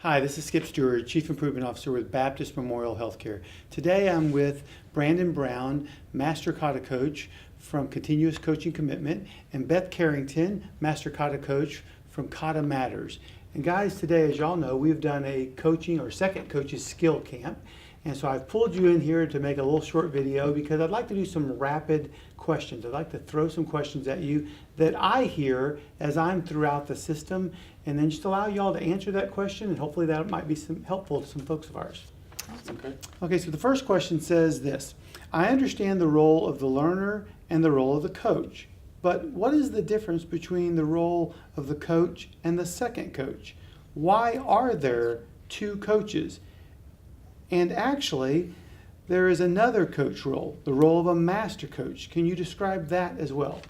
Hi, this is Skip Stewart, Chief Improvement Officer with Baptist Memorial Healthcare. Today I'm with Brandon Brown, Master Kata Coach from Continuous Coaching Commitment, and Beth Carrington, Master Kata Coach from Kata Matters. And guys, today, as y'all know, we've done a coaching or second coach's skill camp. And so I've pulled you in here to make a little short video because I'd like to do some rapid questions. I'd like to throw some questions at you that I hear as I'm throughout the system, and then just allow y'all to answer that question, and hopefully that might be helpful to some folks of ours. Okay, so the first question says this: I understand the role of the learner and the role of the coach, but what is the difference between the role of the coach and the second coach? Why are there two coaches? And actually, there is another coach role, the role of a master coach. Can you describe that as well?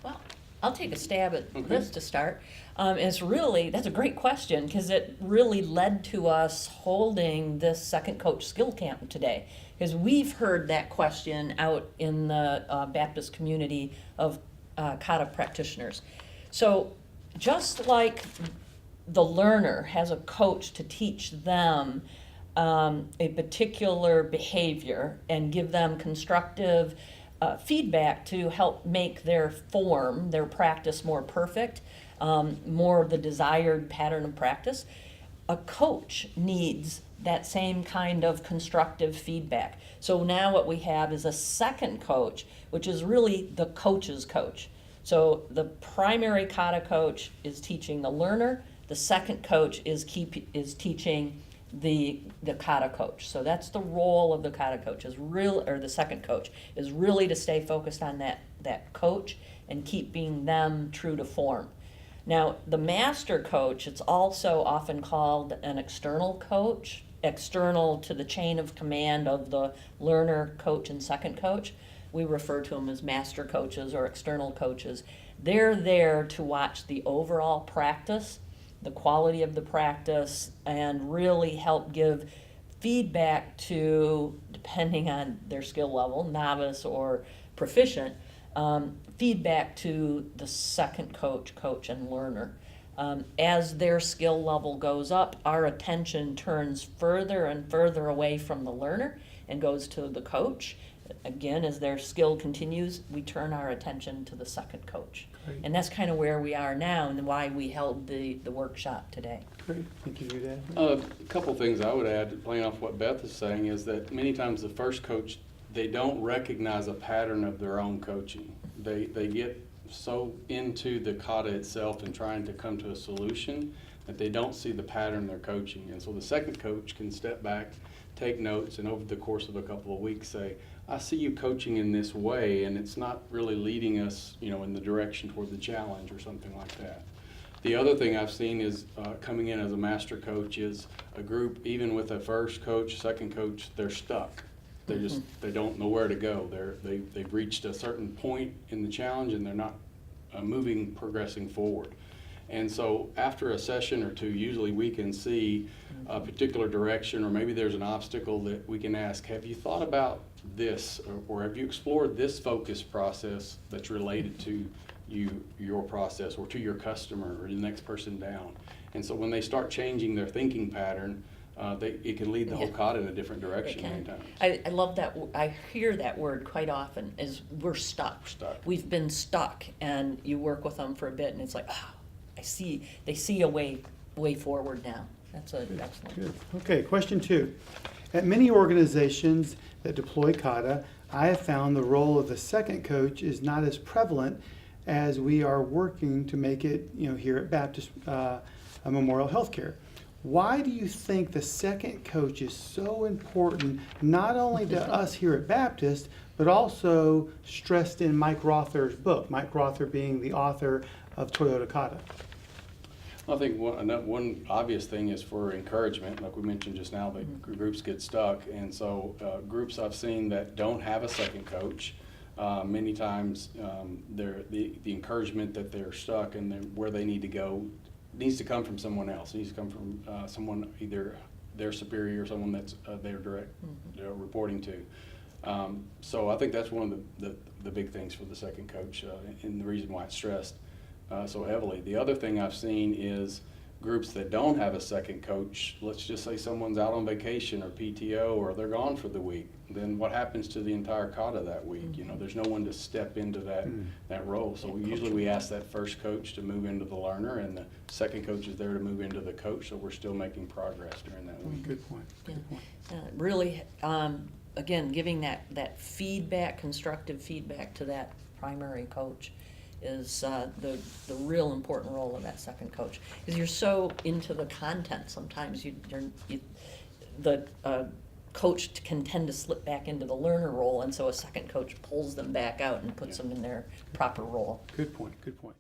Well, I'll take a stab at this to start. That's a great question because it really led to us holding this second coach skill camp today, because we've heard that question out in the Baptist community of Kata practitioners. So just like the learner has a coach to teach them a particular behavior and give them constructive feedback to help make their practice more perfect, more the desired pattern of practice. A coach needs that same kind of constructive feedback. So now what we have is a second coach, which is really the coach's coach. So the primary Kata coach is teaching the learner. The second coach is teaching the Kata coach. So that's the role of the Kata coach, the second coach is really to stay focused on that coach and keeping them true to form. Now, the master coach, it's also often called an external coach, external to the chain of command of the learner, coach, and second coach. We refer to them as master coaches or external coaches. They're there to watch the overall practice, the quality of the practice, and really help give feedback to, depending on their skill level, novice or proficient, feedback to the second coach, and learner. As their skill level goes up, our attention turns further and further away from the learner and goes to the coach. Again, as their skill continues, we turn our attention to the second coach. Great. And that's kind of where we are now and why we held the workshop today. Great, thank you for that. A couple things I would add, playing off what Beth is saying, is that many times the first coach, they don't recognize a pattern of their own coaching. They get so into the kata itself and trying to come to a solution that they don't see the pattern they're coaching. And so the second coach can step back, take notes, and over the course of a couple of weeks say, I see you coaching in this way, and it's not really leading us, in the direction toward the challenge or something like that. The other thing I've seen is coming in as a master coach is a group, even with a first coach, second coach, they're stuck. They don't know where to go. They've reached a certain point in the challenge and they're not progressing forward. And so after a session or two, usually we can see a particular direction, or maybe there's an obstacle that we can ask, have you thought about this, or have you explored this focus process that's related to your process or to your customer or the next person down? And so when they start changing their thinking pattern, it can lead the whole kata in a different direction many times. I love that. I hear that word quite often, is we're stuck. We've been stuck, and you work with them for a bit and it's like, they see a way forward now. That's excellent. Good. Okay, question 2. At many organizations that deploy kata, I have found the role of the second coach is not as prevalent as we are working to make it, here at Baptist Memorial Healthcare. Why do you think the second coach is so important, not only to us here at Baptist, but also stressed in Mike Rother's book, Mike Rother being the author of Toyota Kata? I think one obvious thing is for encouragement, like we mentioned just now, that groups get stuck. And so groups I've seen that don't have a second coach, many times the encouragement that they're stuck and where they need to go needs to come from someone else. It needs to come from someone, either their superior or someone that's they're direct reporting to. So I think that's one of the big things for the second coach, and the reason why it's stressed so heavily. The other thing I've seen is groups that don't have a second coach, let's just say someone's out on vacation or PTO or they're gone for the week, then what happens to the entire kata that week? You know, there's no one to step into that role. So we ask that first coach to move into the learner, and the second coach is there to move into the coach, so we're still making progress during that week. Good point. Good point. Really, again, giving that feedback, constructive feedback to that primary coach is the real important role of that second coach. Because you're so into the content, sometimes the coach can tend to slip back into the learner role, and so a second coach pulls them back out and puts them in their proper role. Good point. Good point.